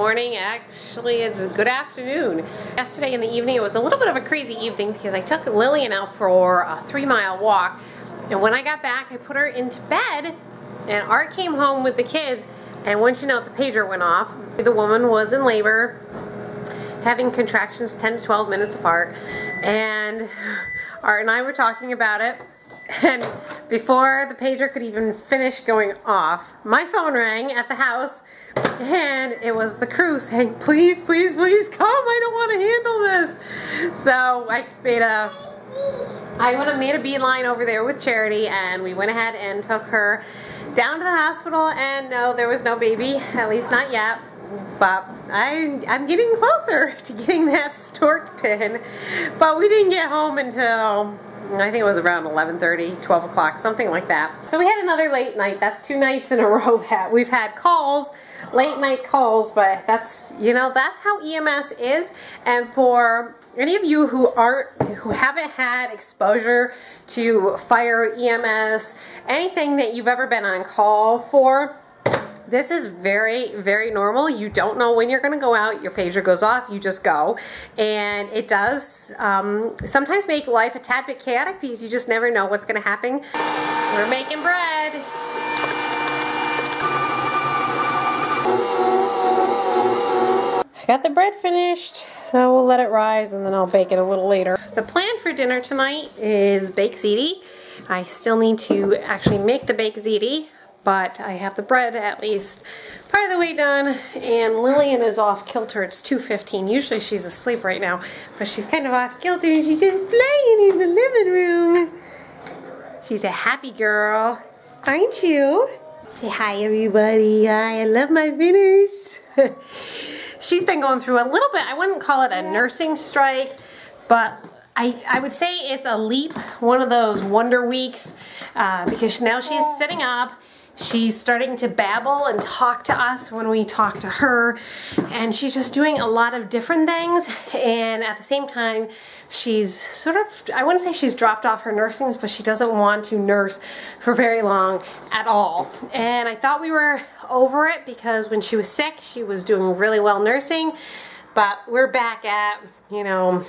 morning. Actually, it's a good afternoon. Yesterday in the evening, it was a little bit of a crazy evening because I took Lillian out for a 3-mile walk. And when I got back, I put her into bed, and Art came home with the kids, and once you know, the pager went off. The woman was in labor, having contractions 10 to 12 minutes apart, and Art and I were talking about it, and before the pager could even finish going off, my phone rang at the house, and it was the crew saying, please, please, please come, I don't want to handle this. So I made a beeline over there with Charity, and we went ahead and took her down to the hospital, and no, there was no baby, at least not yet. But I'm getting closer to getting that stork pin. But we didn't get home until, I think it was around 11:30, 12 o'clock, something like that. So we had another late night. That's 2 nights in a row that we've had calls, late night calls, but that's, you know, that's how EMS is. And for any of you who haven't had exposure to fire, EMS, anything that you've ever been on call for, this is very, very normal. You don't know when you're going to go out. Your pager goes off, you just go. And it does sometimes make life a tad bit chaotic because you just never know what's going to happen. We're making bread. I got the bread finished, so we'll let it rise and then I'll bake it a little later. The plan for dinner tonight is baked ziti. I still need to actually make the baked ziti, but I have the bread at least part of the way done, and Lillian is off kilter. It's 2:15. Usually she's asleep right now, but she's kind of off kilter and she's just playing in the living room. She's a happy girl, aren't you? Say hi, everybody. Hi, I love my winners. She's been going through a little bit, I wouldn't call it a nursing strike, but I would say it's a leap, one of those wonder weeks, because now she's sitting up. She's starting to babble and talk to us when we talk to her, and she's just doing a lot of different things, and at the same time she's sort of, I wouldn't say she's dropped off her nursings, but she doesn't want to nurse for very long at all. And I thought we were over it because when she was sick she was doing really well nursing, but we're back at, you know,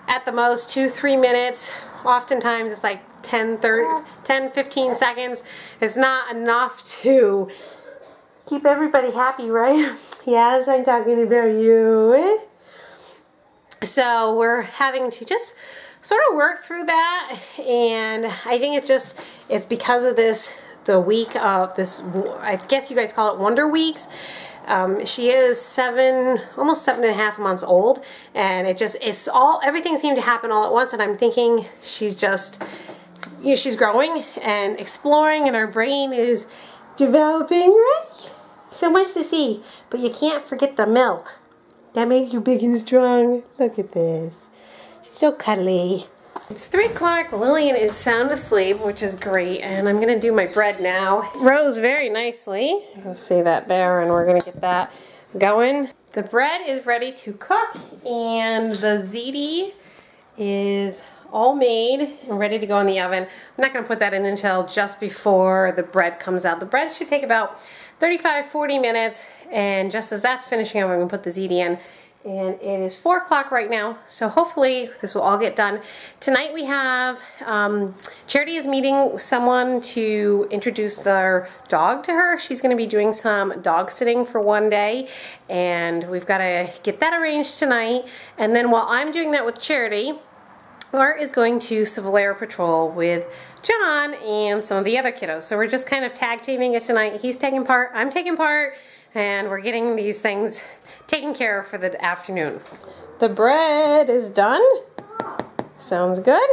at the most 2-3 minutes. Oftentimes it's like 10-15 seconds. It's not enough to keep everybody happy, right? Yes, I'm talking about you. So we're having to just sort of work through that, and I think it's because of this, the week of this, I guess you guys call it Wonder Weeks. She is almost 7.5 months old, and everything seemed to happen all at once, and I'm thinking she's just, you know, she's growing and exploring, and her brain is developing, right? So much to see, but you can't forget the milk. That makes you big and strong. Look at this. She's so cuddly. It's 3 o'clock, Lillian is sound asleep, which is great, and I'm gonna do my bread now. It rose very nicely. Let's see that there, and we're gonna get that going. The bread is ready to cook, and the ziti is all made and ready to go in the oven. I'm not gonna put that in until just before the bread comes out. The bread should take about 35-40 minutes, and just as that's finishing up, I'm gonna put the ziti in. And it is 4 o'clock right now, so hopefully this will all get done. Tonight we have, Charity is meeting someone to introduce their dog to her. She's going to be doing some dog sitting for one day, and we've got to get that arranged tonight. And then while I'm doing that with Charity, Art is going to Civil Air Patrol with John and some of the other kiddos. So we're just kind of tag teaming it tonight. He's taking part, I'm taking part, and we're getting these things taken care of for the afternoon. The bread is done. Sounds good.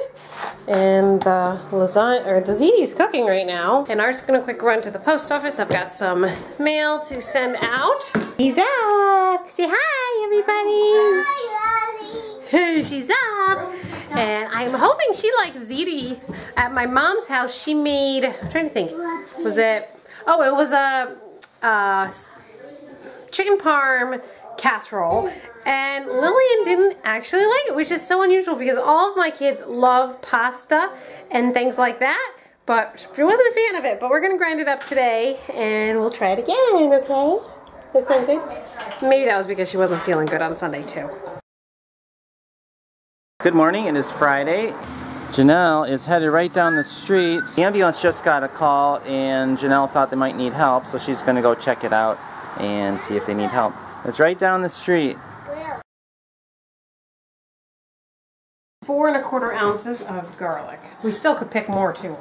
And the lasagna, or the ziti is cooking right now. And Art's gonna quick run to the post office. I've got some mail to send out. He's up. Say hi, everybody. Hi, She's up. And I'm hoping she likes ziti. At my mom's house, she made, I'm trying to think, was it, oh, it was a chicken parm casserole, and Lillian didn't actually like it, which is so unusual because all of my kids love pasta and things like that, but she wasn't a fan of it. But we're gonna grind it up today and we'll try it again, okay? That sound good? Maybe that was because she wasn't feeling good on Sunday too. Good morning, it is Friday. Janelle is headed right down the street. The ambulance just got a call and Janelle thought they might need help, so she's going to go check it out and see if they need help. It's right down the street. 4 1/4 ounces of garlic. We still could pick more too.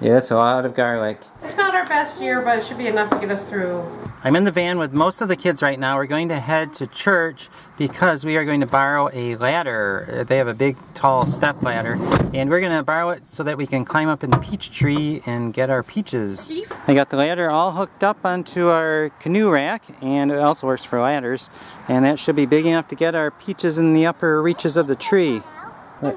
Yeah, that's a lot of garlic. It's not our best year, but it should be enough to get us through. I'm in the van with most of the kids right now. We're going to head to church because we are going to borrow a ladder. They have a big, tall step ladder, and we're going to borrow it so that we can climb up in the peach tree and get our peaches. I got the ladder all hooked up onto our canoe rack, and it also works for ladders, and that should be big enough to get our peaches in the upper reaches of the tree. I'm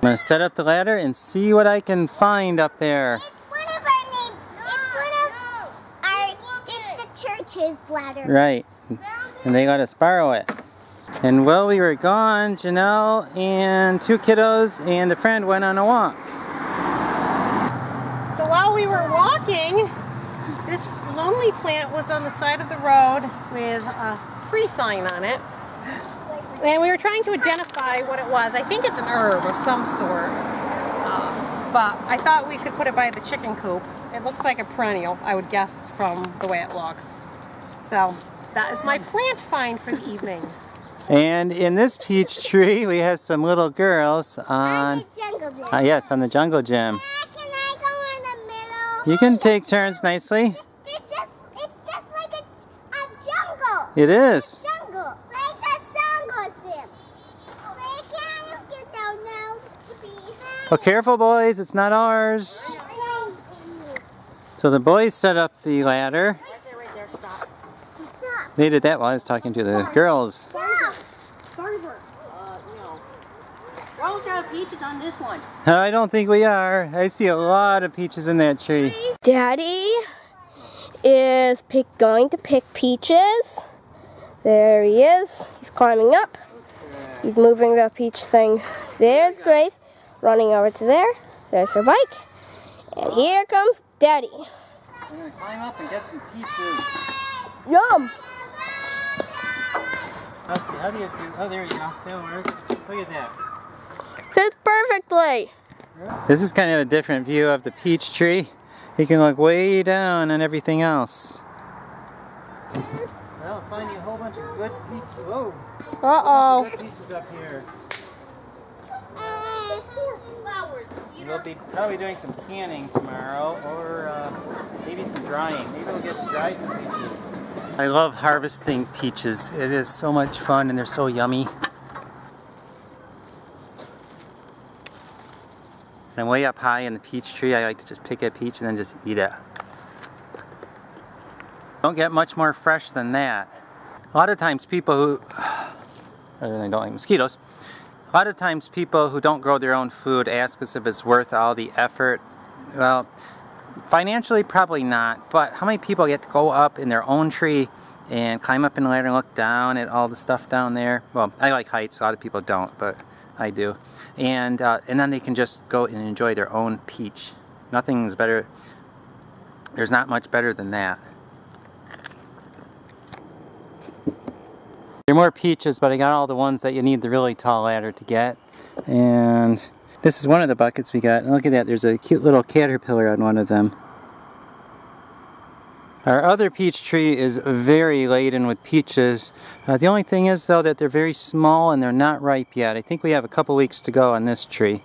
going to set up the ladder and see what I can find up there. It's the church's ladder. Right. And they let us borrow it. And while we were gone, Janelle and 2 kiddos and a friend went on a walk. So while we were walking, this lonely plant was on the side of the road with a free sign on it. And we were trying to identify what it was. I think it's an herb of some sort. But I thought we could put it by the chicken coop. It looks like a perennial, I would guess, from the way it looks. So that is my plant find for the evening. And in this peach tree, we have some little girls on the jungle gym. Yes, on the jungle gym. Can I go in the middle? You can take turns nicely. It's just like a jungle. It is. Jungle. Like a jungle gym. Where can you get down now? Oh, careful, boys. It's not ours. So the boys set up the ladder. Right there, stop. They did that while I was talking to the girls. We're almost out of peaches on this one. I don't think we are. I see a lot of peaches in that tree. Daddy is going to pick peaches. There he is. He's climbing up. He's moving the peach thing. There's Grace running over to there. There's her bike. And here comes Daddy. We're going to climb up and get some peaches. Yum! Let's see, how do you do? Oh, there you go. That'll work. Look at that. Fits perfectly. This is kind of a different view of the peach tree. You can look way down on everything else. Well, find you a whole bunch of good peaches. Whoa! Uh-oh. Good peaches up here. We'll be probably doing some canning tomorrow, or maybe some drying. Maybe we'll get to dry some peaches. I love harvesting peaches. It is so much fun and they're so yummy. And I'm way up high in the peach tree. I like to just pick a peach and then just eat it. Don't get much more fresh than that. A lot of times people who, other than I don't like mosquitoes, a lot of times people who don't grow their own food ask us if it's worth all the effort. Well, financially probably not, but how many people get to go up in their own tree and climb up in the ladder and look down at all the stuff down there? Well, I like heights, a lot of people don't, but I do. And then they can just go and enjoy their own peach. Nothing's better, there's not much better than that. There are more peaches, but I got all the ones that you need the really tall ladder to get. And this is one of the buckets we got. Look at that, there's a cute little caterpillar on one of them. Our other peach tree is very laden with peaches. The only thing is though that they're very small and they're not ripe yet. I think we have a couple weeks to go on this tree.